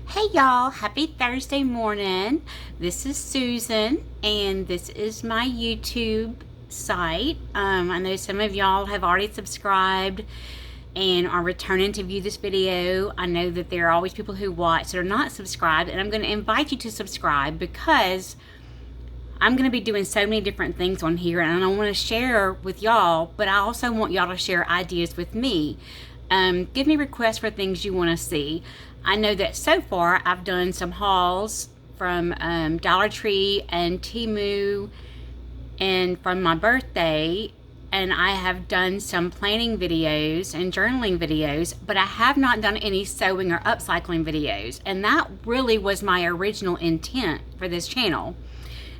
Hey y'all, happy Thursday morning. This is Susan and this is my YouTube site. I know some of y'all have already subscribed and are returning to view this video. I know that there are always people who watch that are not subscribed, and I'm going to invite you to subscribe because I'm going to be doing so many different things on here, and I want to share with y'all, but I also want y'all to share ideas with me. Give me requests for things you want to see. I know that so far I've done some hauls from Dollar Tree and Temu and from my birthday, and I have done some planning videos and journaling videos, but I have not done any sewing or upcycling videos, and that really was my original intent for this channel.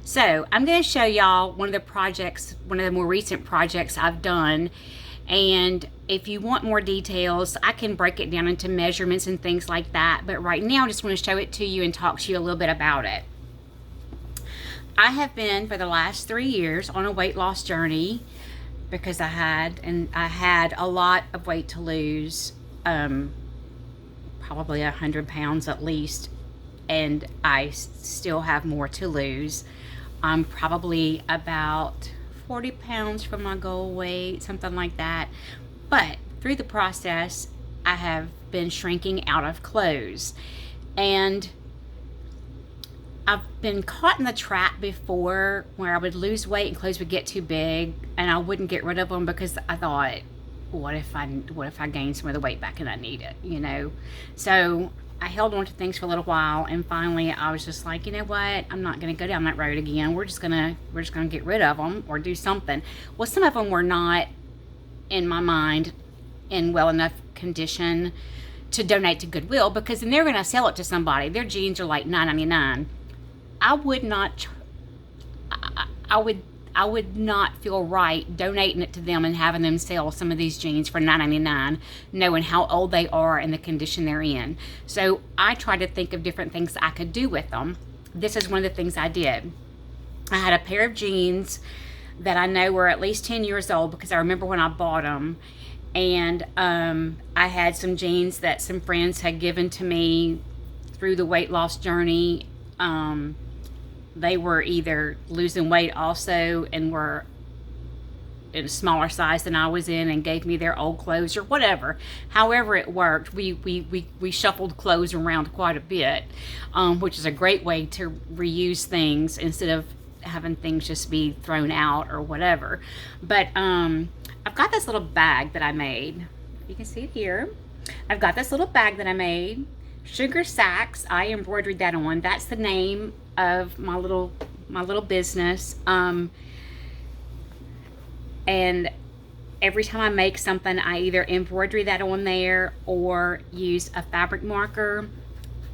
So I'm going to show y'all one of the more recent projects I've done. And if you want more details, I can break it down into measurements and things like that. But right now, I just want to show it to you and talk to you a little bit about it. I have been, for the last 3 years, on a weight loss journey because I had a lot of weight to lose, probably 100 pounds at least, and I still have more to lose. I'm probably about 40 pounds from my goal weight, something like that. But through the process, I have been shrinking out of clothes. And I've been caught in the trap before where I would lose weight and clothes would get too big and I wouldn't get rid of them because I thought, what if I gain some of the weight back and I need it, you know? So I held on to things for a little while, and finally I was just like, you know what, I'm not going to go down that road again. We're just gonna get rid of them or do something. Well, some of them were not, in my mind, in well enough condition to donate to Goodwill, because then they're going to sell it to somebody. Their jeans are like $9.99. I would not feel right donating it to them and having them sell some of these jeans for $9.99, knowing how old they are and the condition they're in. So I tried to think of different things I could do with them. This is one of the things I did. I had a pair of jeans that I know were at least 10 years old because I remember when I bought them. And I had some jeans that some friends had given to me through the weight loss journey. They were either losing weight also and were in a smaller size than I was in and gave me their old clothes or whatever. However it worked, we shuffled clothes around quite a bit, which is a great way to reuse things instead of having things just be thrown out or whatever. But I've got this little bag that I made. You can see it here. I've got this little bag that I made. Sugar Sacks, I embroidered that on. That's the name of my little business. And every time I make something, I either embroider that on there or use a fabric marker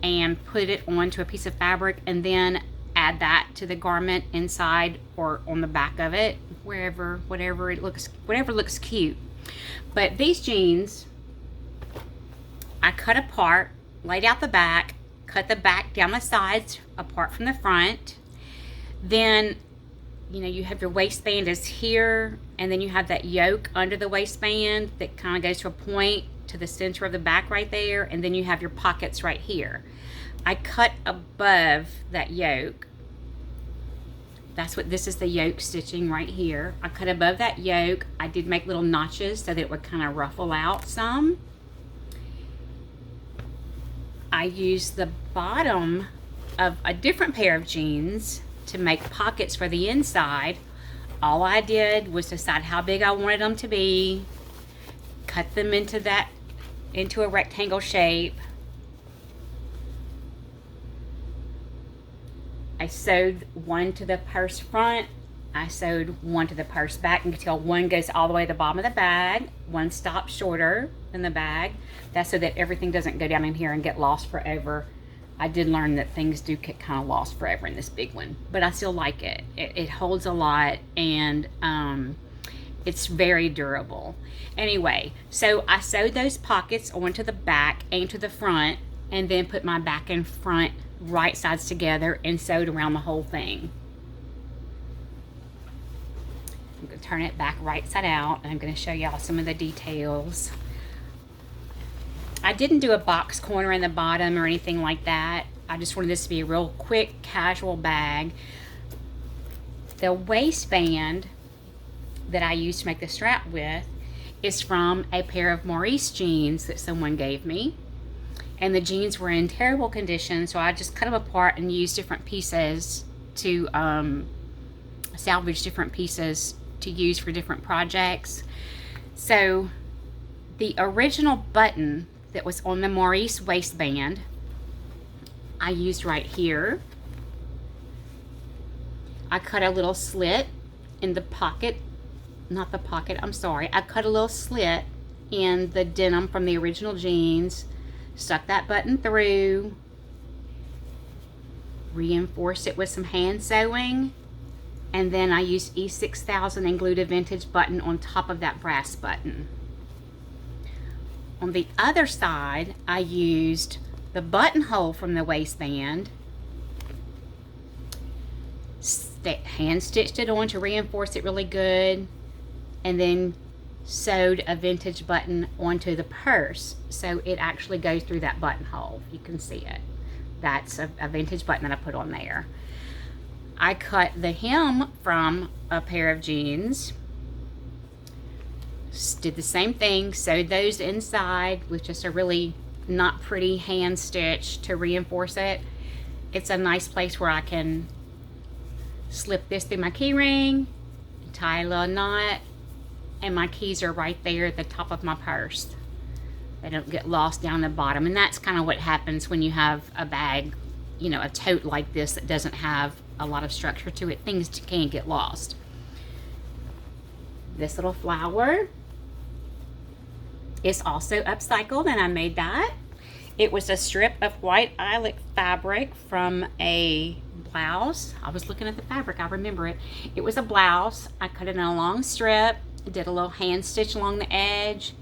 and put it onto a piece of fabric and then add that to the garment inside or on the back of it, whatever looks cute. But these jeans, I cut apart, laid out the back, cut the back down the sides apart from the front. Then, you know, you have your waistband is here, and then you have that yoke under the waistband that kind of goes to a point to the center of the back right there, and then you have your pockets right here. I cut above that yoke. This is the yoke stitching right here. I cut above that yoke. I did make little notches so that it would kind of ruffle out some. I used the bottom of a different pair of jeans to make pockets for the inside. All I did was decide how big I wanted them to be, cut them into a rectangle shape. I sewed one to the purse front. I sewed one to the purse back. You can tell one goes all the way to the bottom of the bag. One stops shorter than the bag. That's so that everything doesn't go down in here and get lost forever. I did learn that things do get kind of lost forever in this big one, but I still like it. It holds a lot, and it's very durable. Anyway, so I sewed those pockets onto the back and to the front, and then put my back and front right sides together and sewed around the whole thing. I'm going to turn it back right side out, and I'm going to show y'all some of the details. I didn't do a box corner in the bottom or anything like that. I just wanted this to be a real quick, casual bag. The waistband that I used to make the strap with is from a pair of Maurice jeans that someone gave me. And the jeans were in terrible condition, so I just cut them apart and used different pieces to salvage different pieces to use for different projects. So the original button that was on the Maurice waistband, I used right here. I cut a little slit in the pocket, not the pocket, I'm sorry. I cut a little slit in the denim from the original jeans, stuck that button through, reinforced it with some hand sewing, and then I used E6000 and glued a vintage button on top of that brass button. On the other side, I used the buttonhole from the waistband, hand stitched it on to reinforce it really good, and then sewed a vintage button onto the purse so it actually goes through that buttonhole. You can see it. That's a vintage button that I put on there. I cut the hem from a pair of jeans, did the same thing, sewed those inside with just a really not pretty hand stitch to reinforce it. It's a nice place where I can slip this through my key ring, tie a little knot, and my keys are right there at the top of my purse. They don't get lost down the bottom, and that's kind of what happens when you have a bag, you know, a tote like this that doesn't have a lot of structure to it. Things can get lost. This little flower is also upcycled, and I made that. It was a strip of white eyelet fabric from a blouse. I was looking at the fabric, I remember it. It was a blouse. I cut it in a long strip, did a little hand stitch along the edge,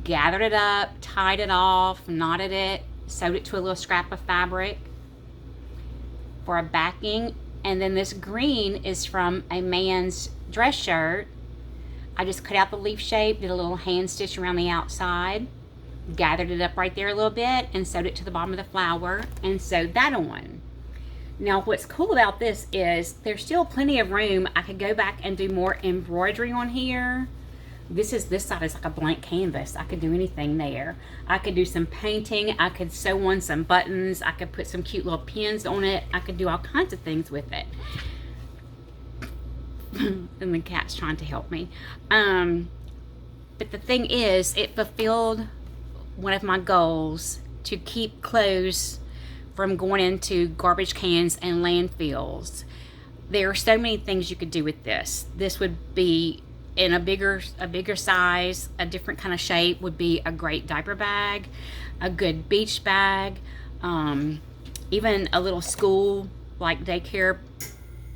gathered it up, tied it off, knotted it, sewed it to a little scrap of fabric for a backing. And then this green is from a man's dress shirt. I just cut out the leaf shape, did a little hand stitch around the outside, gathered it up right there a little bit, and sewed it to the bottom of the flower and sewed that on. Now what's cool about this is there's still plenty of room. I could go back and do more embroidery on here. This side is like a blank canvas. I could do anything there. I could do some painting. I could sew on some buttons. I could put some cute little pins on it. I could do all kinds of things with it. And the cat's trying to help me. But the thing is, it fulfilled one of my goals to keep clothes from going into garbage cans and landfills. There are so many things you could do with this. This would be in a bigger size, a different kind of shape, would be a great diaper bag, a good beach bag, even a little school like daycare,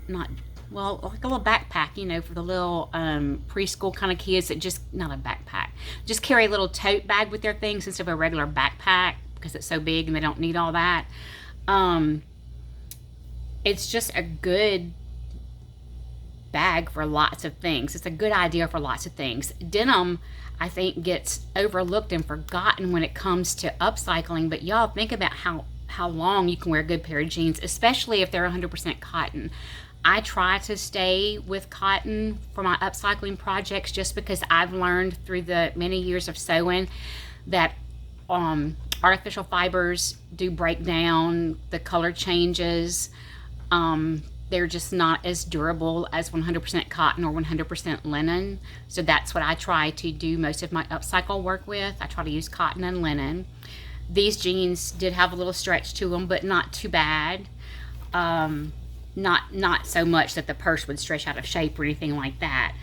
like a little backpack, you know, for the little preschool kind of kids that just, not a backpack, just carry a little tote bag with their things instead of a regular backpack because it's so big and they don't need all that. It's just a good bag for lots of things. It's a good idea for lots of things. Denim, I think, gets overlooked and forgotten when it comes to upcycling, but y'all think about how long you can wear a good pair of jeans, especially if they're 100% cotton. I try to stay with cotton for my upcycling projects just because I've learned through the many years of sewing that artificial fibers do break down, the color changes, they're just not as durable as 100% cotton or 100% linen. So that's what I try to do most of my upcycle work with. I try to use cotton and linen. These jeans did have a little stretch to them, but not too bad. Not so much that the purse would stretch out of shape or anything like that.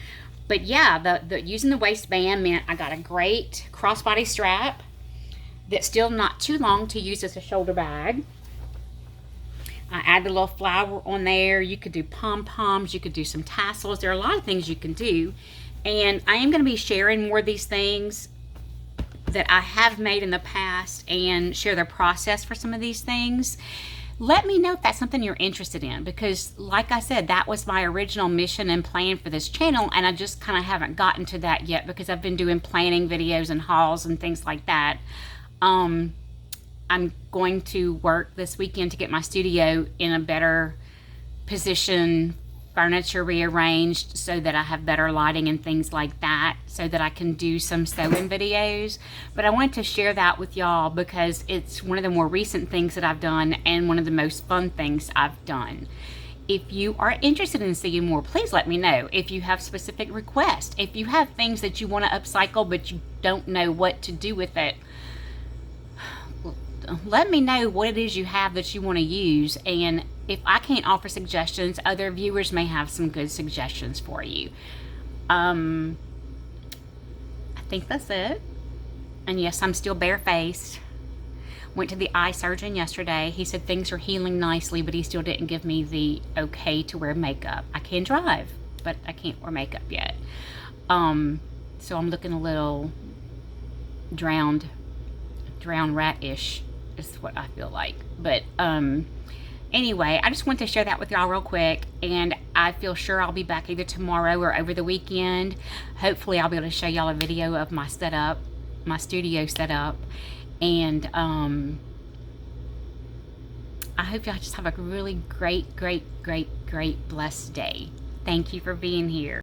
But yeah, using the waistband meant I got a great crossbody strap that's still not too long to use as a shoulder bag. I added a little flower on there. You could do pom-poms, you could do some tassels. There are a lot of things you can do. And I am going to be sharing more of these things that I have made in the past and share the process for some of these things. Let me know if that's something you're interested in, because like I said, that was my original mission and plan for this channel, and I just kind of haven't gotten to that yet because I've been doing planning videos and hauls and things like that. I'm going to work this weekend to get my studio in a better position, furniture rearranged so that I have better lighting and things like that, so that I can do some sewing videos. But I wanted to share that with y'all because it's one of the more recent things that I've done and one of the most fun things I've done. If you are interested in seeing more, please let me know. If you have specific requests, if you have things that you want to upcycle but you don't know what to do with it, let me know what it is you have that you want to use. And if I can't offer suggestions, other viewers may have some good suggestions for you. I think that's it. And yes, I'm still barefaced. Went to the eye surgeon yesterday. He said things are healing nicely, but he still didn't give me the okay to wear makeup. I can drive, but I can't wear makeup yet. So I'm looking a little drowned rat-ish is what I feel like. But anyway, I just want to share that with y'all real quick, and I feel sure I'll be back either tomorrow or over the weekend. Hopefully I'll be able to show y'all a video of my setup, my studio setup. And I hope y'all just have a really great blessed day. Thank you for being here.